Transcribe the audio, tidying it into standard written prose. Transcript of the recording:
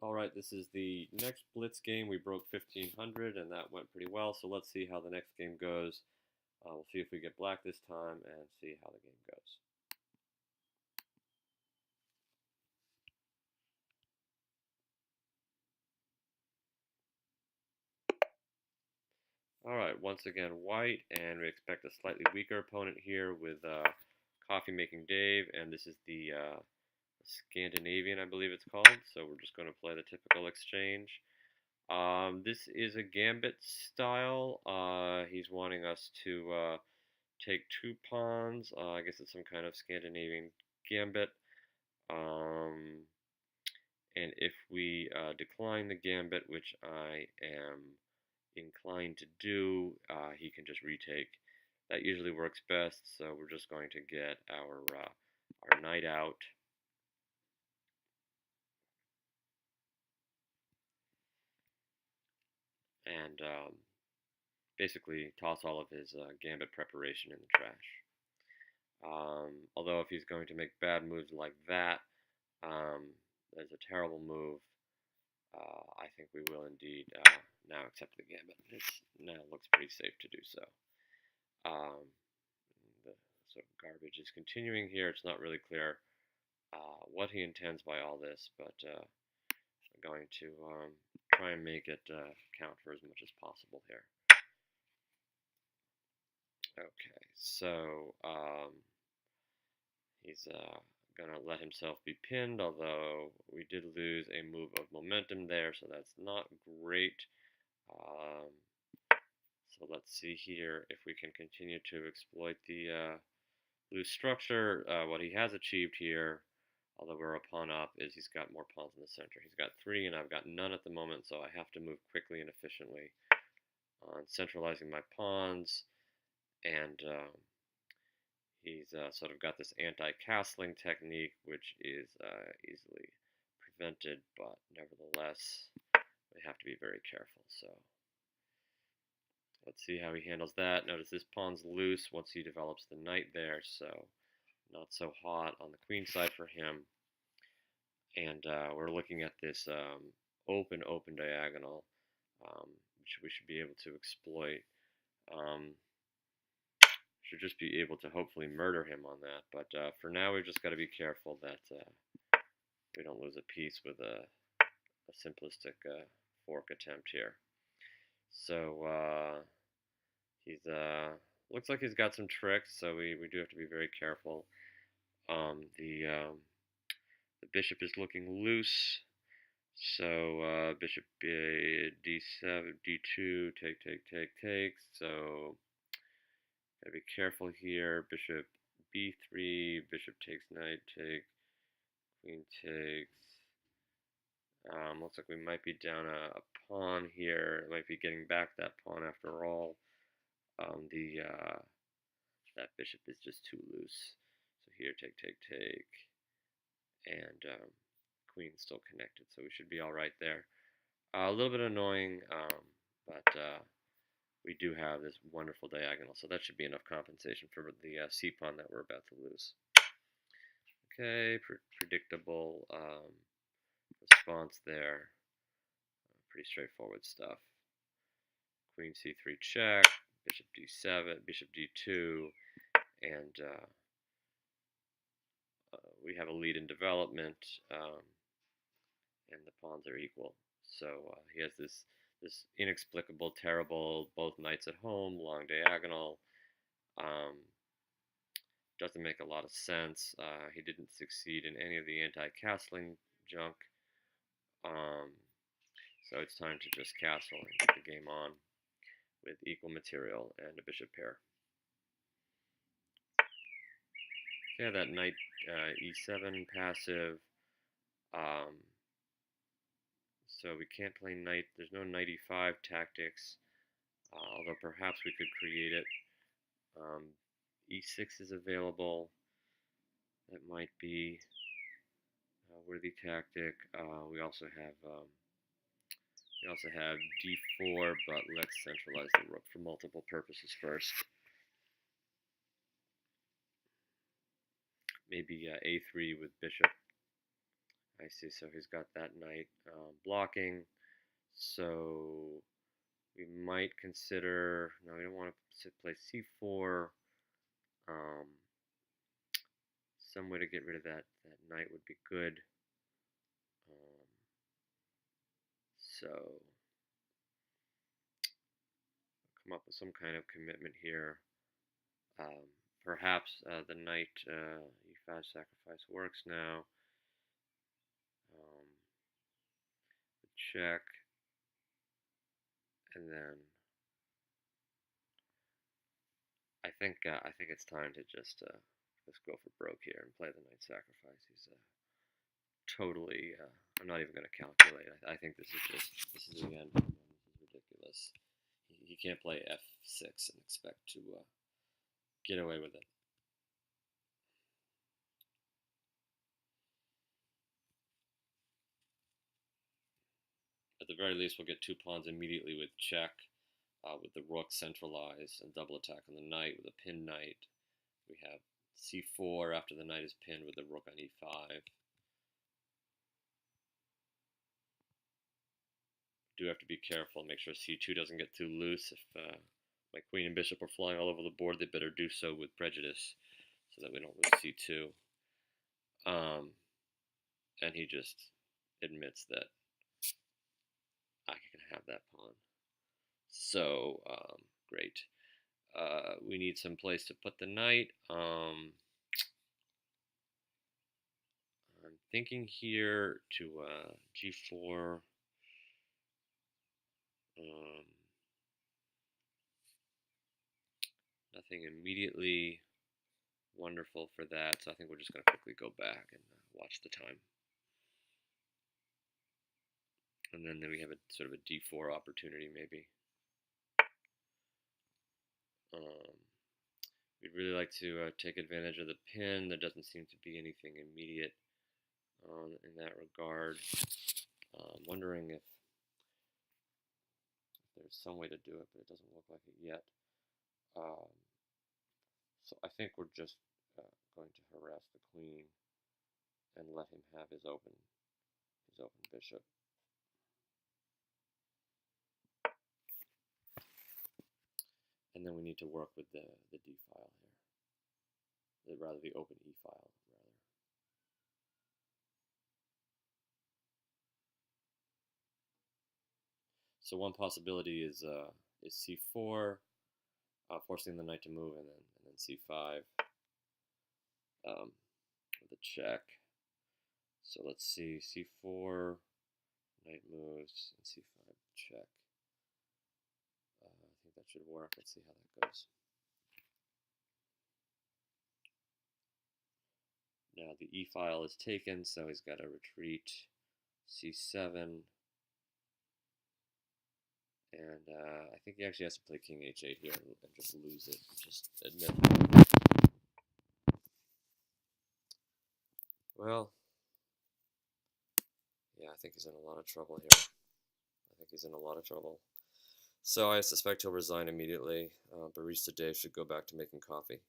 Alright, this is the next blitz game. We broke 1500 and that went pretty well, so let's see how the next game goes. We'll see if we get black this time and see how the game goes. Alright, once again white, and we expect a slightly weaker opponent here with Coffee Making Dave, and this is the Scandanavian, I believe it's called, so we're just going to play the typical exchange. This is a Gambit style. He's wanting us to take 2 pawns. I guess it's some kind of Scandinavian Gambit. And if we decline the Gambit, which I am inclined to do, he can just retake. That usually works best, so we're just going to get our knight out. And basically toss all of his Gambit preparation in the trash. Although if he's going to make bad moves like that, there's a terrible move, I think we will indeed now accept the Gambit. It now looks pretty safe to do so. The sort of garbage is continuing here. It's not really clear what he intends by all this, but I'm going to try and make it count for as much as possible here. Okay, so he's going to let himself be pinned, although we did lose a move of momentum there, so that's not great. So let's see here if we can continue to exploit the loose structure. What he has achieved here, although we're a pawn up, is he's got more pawns in the center. He's got 3 and I've got none at the moment, so I have to move quickly and efficiently on centralizing my pawns. And he's sort of got this anti-castling technique, which is easily prevented, but nevertheless, we have to be very careful. So let's see how he handles that. Notice this pawn's loose once he develops the knight there, so not so hot on the queen side for him. And we're looking at this open diagonal, which we should be able to exploit. Should just be able to hopefully murder him on that, but for now we've just got to be careful that we don't lose a piece with a simplistic fork attempt here. So he's looks like he's got some tricks, so we do have to be very careful. The bishop is looking loose, so bishop d7, d2, take, so gotta be careful here. Bishop b3, bishop takes knight, take, queen takes. Looks like we might be down a pawn here. It might be getting back that pawn after all. That bishop is just too loose. So here, take, and queen's still connected, so we should be all right there. A little bit annoying, but we do have this wonderful diagonal, so that should be enough compensation for the c-pawn that we're about to lose. Okay, predictable response there. Pretty straightforward stuff. Queen c3 check, bishop d7, bishop d2, and we have a lead in development, and the pawns are equal. So he has this inexplicable, terrible, both knights at home, long diagonal. Doesn't make a lot of sense. He didn't succeed in any of the anti-castling junk. So it's time to just castle and get the game on with equal material and a bishop pair. Yeah, that knight e7 passive. So we can't play knight. There's no knight e5 tactics, although perhaps we could create it. e6 is available. That might be a worthy tactic. We also have d4, but let's centralize the rook for multiple purposes first. Maybe a3 with bishop I see, so he's got that knight blocking, so we might consider, no, we don't want to play c4. Some way to get rid of that knight would be good. So come up with some kind of commitment here. Perhaps the knight e5 sacrifice works now. Check, and then I think it's time to just go for broke here and play the knight sacrifice. He's totally. I'm not even going to calculate. I think this is the end. This is ridiculous. He can't play f6 and expect to get away with it. At the very least, we'll get 2 pawns immediately with check, with the rook centralized and double attack on the knight with a pinned knight. We have c4 after the knight is pinned with the rook on e5. Do have to be careful, make sure c2 doesn't get too loose. If my queen and bishop are flying all over the board, they better do so with prejudice so that we don't lose c2. And he just admits that I can have that pawn. So, great. We need some place to put the knight. I'm thinking here to g4. Nothing immediately wonderful for that, so I think we're just going to quickly go back and watch the time. And then we have a sort of a d4 opportunity, maybe. We'd really like to take advantage of the pin. There doesn't seem to be anything immediate in that regard. I'm wondering if there's some way to do it, but it doesn't look like it yet. So I think we're just going to harass the queen and let him have his open bishop. And then we need to work with the d file here, rather the open e file rather. So one possibility is c4, forcing the knight to move, and then c5 with a check. So let's see, c4, knight moves, and c5 check. I think that should work. Let's see how that goes. Now the e file is taken, so he's got to retreat c7. And I think he actually has to play king h8 here and just lose it. Just admit it. Well, yeah, I think he's in a lot of trouble here. So I suspect he'll resign immediately. Barista Dave should go back to making coffee.